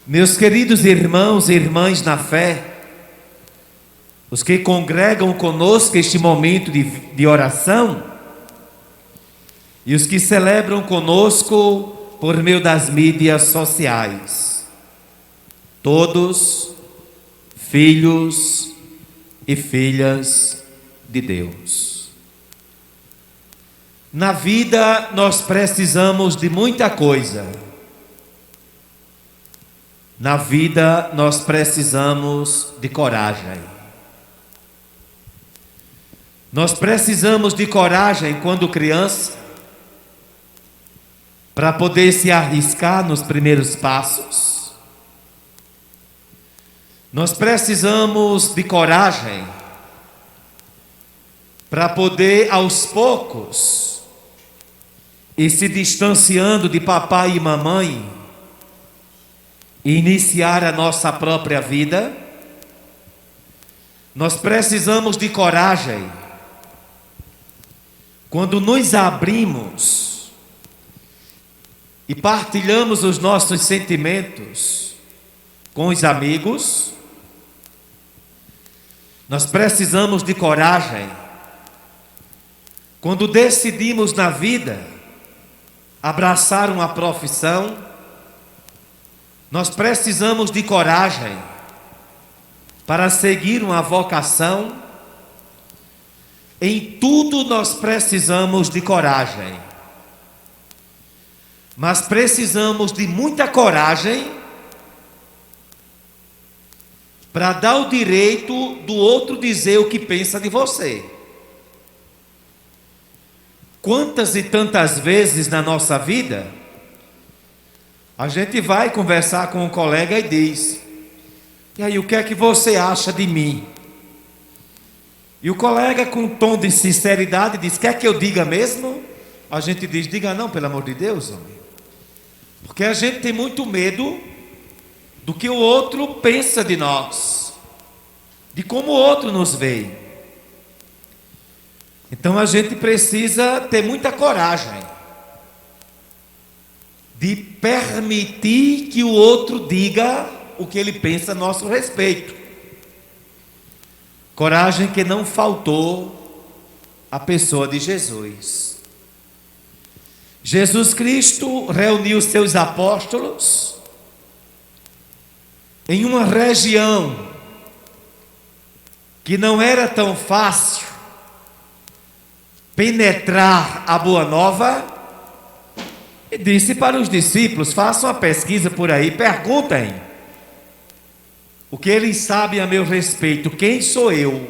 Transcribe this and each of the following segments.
Meus queridos irmãos e irmãs na fé, os que congregam conosco este momento de oração e os que celebram conosco por meio das mídias sociais, todos filhos e filhas de Deus. Na vida nós precisamos de muita coisa. Na vida nós precisamos de coragem. Nós precisamos de coragem quando criança, para poder se arriscar nos primeiros passos. Nós precisamos de coragem para poder aos poucos ir se distanciando de papai e mamãe e iniciar a nossa própria vida. Nós precisamos de coragem quando nos abrimos e partilhamos os nossos sentimentos com os amigos. Nós precisamos de coragem quando decidimos na vida abraçar uma profissão. Nós precisamos de coragem para seguir uma vocação. Em tudo nós precisamos de coragem, mas precisamos de muita coragem para dar o direito do outro dizer o que pensa de você. Quantas e tantas vezes na nossa vida a gente vai conversar com um colega e diz: e aí, o que é que você acha de mim? E o colega, com um tom de sinceridade, diz: quer que eu diga mesmo? A gente diz: diga não, pelo amor de Deus, homem. Porque a gente tem muito medo do que o outro pensa de nós, de como o outro nos vê. Então a gente precisa ter muita coragem de permitir que o outro diga o que ele pensa a nosso respeito. Coragem que não faltou à pessoa de Jesus. Jesus Cristo reuniu seus apóstolos em uma região que não era tão fácil penetrar a Boa Nova, e disse para os discípulos: façam uma pesquisa por aí, perguntem o que eles sabem a meu respeito, quem sou eu?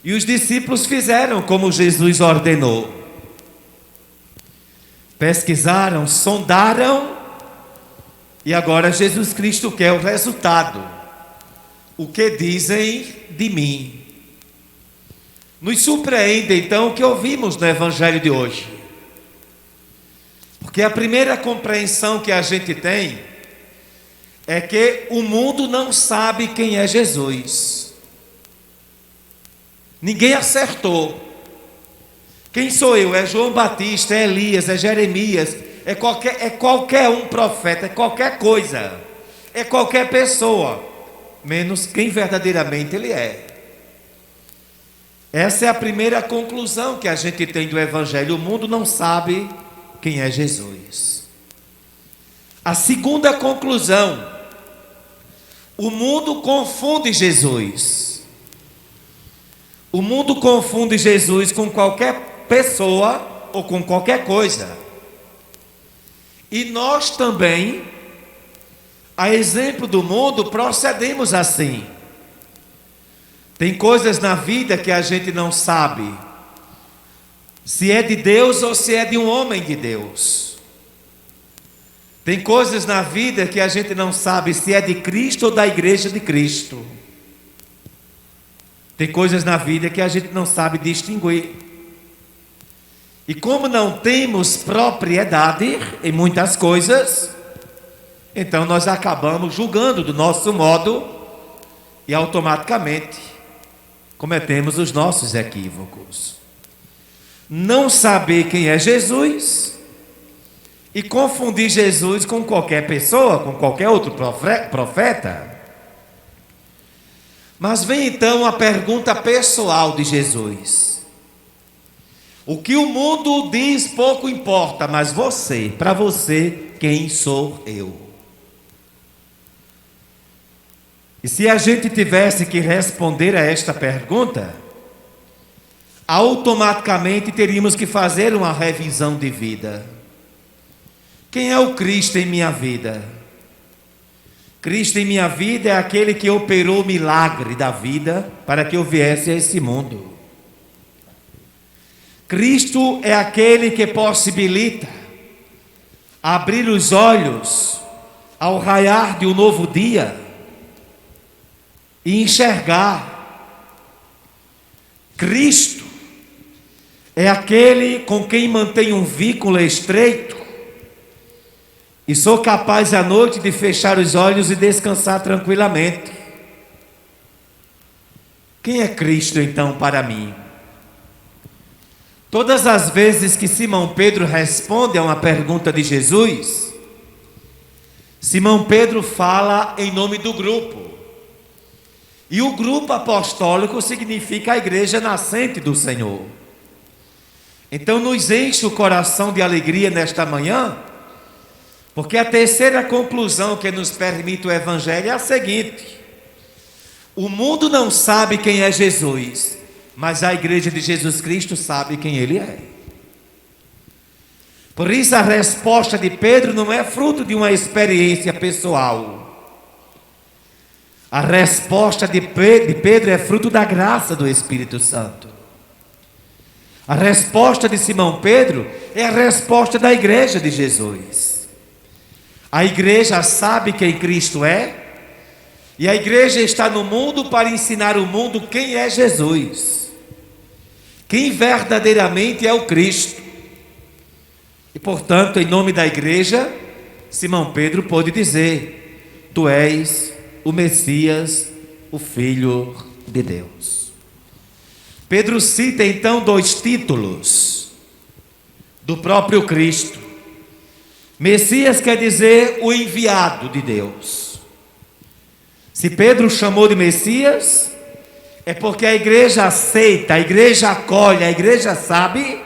E os discípulos fizeram como Jesus ordenou. Pesquisaram, sondaram, e agora Jesus Cristo quer o resultado. O que dizem de mim? Nos surpreende então o que ouvimos no Evangelho de hoje. Porque a primeira compreensão que a gente tem é que o mundo não sabe quem é Jesus. Ninguém acertou. Quem sou eu? É João Batista, é Elias, é Jeremias, é qualquer um profeta, é qualquer coisa, é qualquer pessoa, menos quem verdadeiramente ele é. Essa é a primeira conclusão que a gente tem do Evangelho. O mundo não sabe quem é Jesus. A segunda conclusão: o mundo confunde Jesus. O mundo confunde Jesus com qualquer pessoa ou com qualquer coisa. E nós também, a exemplo do mundo, procedemos assim. Tem coisas na vida que a gente não sabe se é de Deus ou se é de um homem de Deus. Tem coisas na vida que a gente não sabe se é de Cristo ou da igreja de Cristo. Tem coisas na vida que a gente não sabe distinguir. E como não temos propriedade em muitas coisas, então nós acabamos julgando do nosso modo e automaticamente cometemos os nossos equívocos. Não saber quem é Jesus e confundir Jesus com qualquer pessoa, com qualquer outro profeta. Mas vem então a pergunta pessoal de Jesus. O que o mundo diz pouco importa, mas você, para você, quem sou eu? E se a gente tivesse que responder a esta pergunta, automaticamente teríamos que fazer uma revisão de vida. Quem é o Cristo em minha vida? Cristo em minha vida é aquele que operou o milagre da vida para que eu viesse a esse mundo. Cristo é aquele que possibilita abrir os olhos ao raiar de um novo dia e enxergar. Cristo é aquele com quem mantém um vínculo estreito e sou capaz à noite de fechar os olhos e descansar tranquilamente. Quem é Cristo então para mim? Todas as vezes que Simão Pedro responde a uma pergunta de Jesus, Simão Pedro fala em nome do grupo. E o grupo apostólico significa a igreja nascente do Senhor. Então nos enche o coração de alegria nesta manhã, porque a terceira conclusão que nos permite o Evangelho é a seguinte: o mundo não sabe quem é Jesus, mas a igreja de Jesus Cristo sabe quem Ele é. Por isso a resposta de Pedro não é fruto de uma experiência pessoal. A resposta de Pedro é fruto da graça do Espírito Santo. A resposta de Simão Pedro é a resposta da igreja de Jesus. A igreja sabe quem Cristo é, e a igreja está no mundo para ensinar o mundo quem é Jesus, quem verdadeiramente é o Cristo. E portanto, em nome da igreja, Simão Pedro pôde dizer: tu és o Messias, o Filho de Deus. Pedro cita então dois títulos do próprio Cristo. Messias quer dizer o enviado de Deus. Se Pedro chamou de Messias, é porque a igreja aceita, a igreja acolhe, a igreja sabe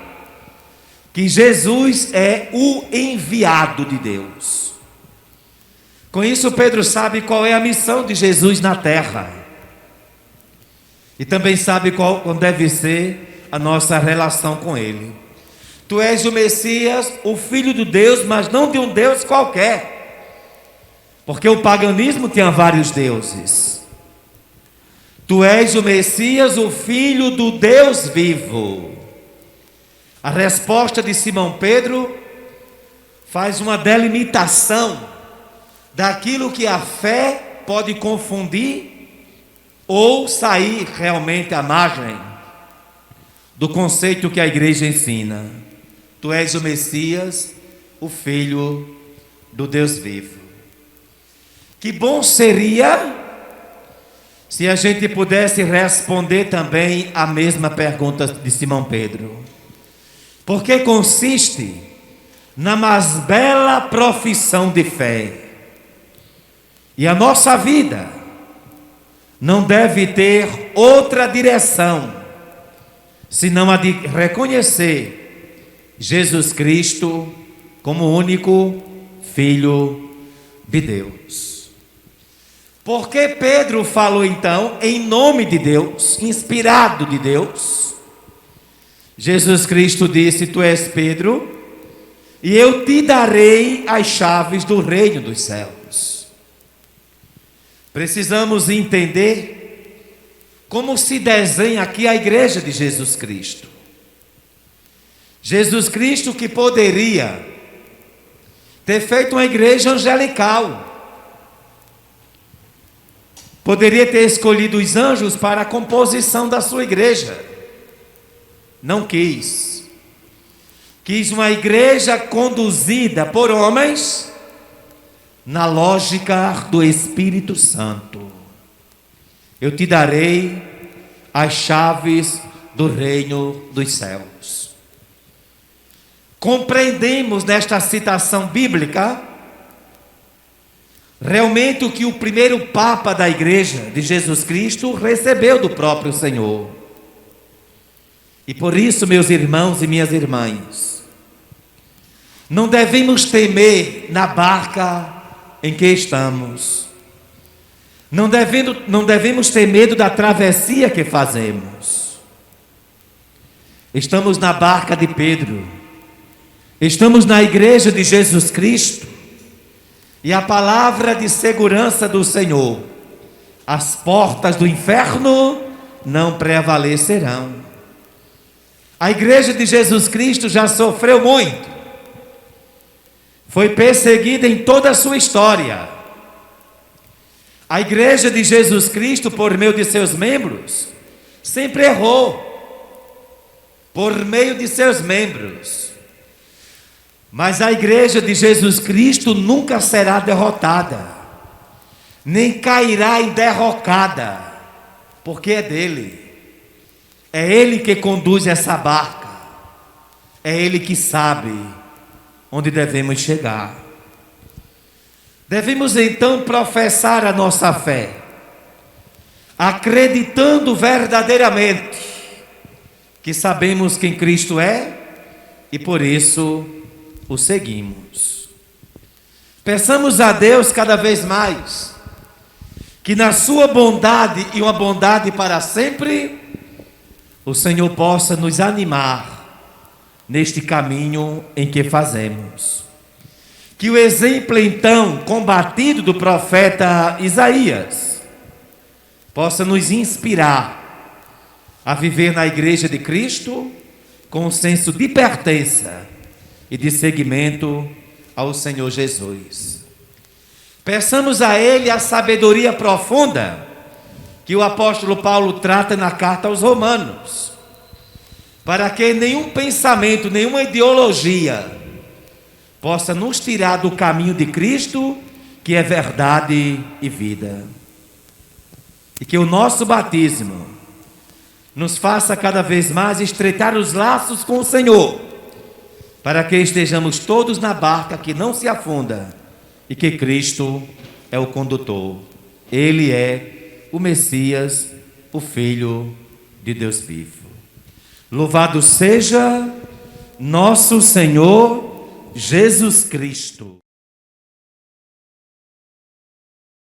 que Jesus é o enviado de Deus. Com isso, Pedro sabe qual é a missão de Jesus na terra. E também sabe qual deve ser a nossa relação com Ele. Tu és o Messias, o Filho de Deus, mas não de um Deus qualquer. Porque o paganismo tinha vários deuses. Tu és o Messias, o Filho do Deus vivo. A resposta de Simão Pedro faz uma delimitação daquilo que a fé pode confundir ou sair realmente à margem do conceito que a igreja ensina. Tu és o Messias, o Filho do Deus vivo. Que bom seria se a gente pudesse responder também a mesma pergunta de Simão Pedro. Porque consiste na mais bela profissão de fé. E a nossa vida não deve ter outra direção, senão a de reconhecer Jesus Cristo como o único Filho de Deus. Porque Pedro falou então em nome de Deus, inspirado de Deus. Jesus Cristo disse: tu és Pedro, e eu te darei as chaves do reino dos céus. Precisamos entender como se desenha aqui a igreja de Jesus Cristo. Jesus Cristo que poderia ter feito uma igreja angelical, poderia ter escolhido os anjos para a composição da sua igreja. Não quis. Quis uma igreja conduzida por homens na lógica do Espírito Santo. Eu te darei as chaves do reino dos céus. compreendemos nesta citação bíblica realmente o que o primeiro Papa da Igreja de Jesus Cristo recebeu do próprio Senhor. E por isso, meus irmãos e minhas irmãs, não devemos temer na barca em que estamos. Não devemos ter medo da travessia que fazemos. Estamos na barca de Pedro. Estamos na igreja de Jesus Cristo. E a palavra de segurança do Senhor: as portas do inferno não prevalecerão. A igreja de Jesus Cristo já sofreu muito. Foi perseguida em toda a sua história. A igreja de Jesus Cristo, por meio de seus membros, sempre errou. Por meio de seus membros. Mas a igreja de Jesus Cristo nunca será derrotada, nem cairá em derrocada, porque é dele. É ele que conduz essa barca. É ele que sabe onde devemos chegar. Devemos então professar a nossa fé, acreditando verdadeiramente que sabemos quem Cristo é e por isso o seguimos. Peçamos a Deus cada vez mais que na sua bondade e uma bondade para sempre, o Senhor possa nos animar neste caminho em que fazemos. Que o exemplo então combatido do profeta Isaías possa nos inspirar a viver na igreja de Cristo com um senso de pertença e de seguimento ao Senhor Jesus. Peçamos a Ele a sabedoria profunda que o apóstolo Paulo trata na carta aos Romanos, para que nenhum pensamento, nenhuma ideologia possa nos tirar do caminho de Cristo, que é verdade e vida. E que o nosso batismo nos faça cada vez mais estreitar os laços com o Senhor, para que estejamos todos na barca que não se afunda e que Cristo é o condutor. Ele é o Messias, o Filho de Deus vivo. Louvado seja nosso Senhor Jesus Cristo.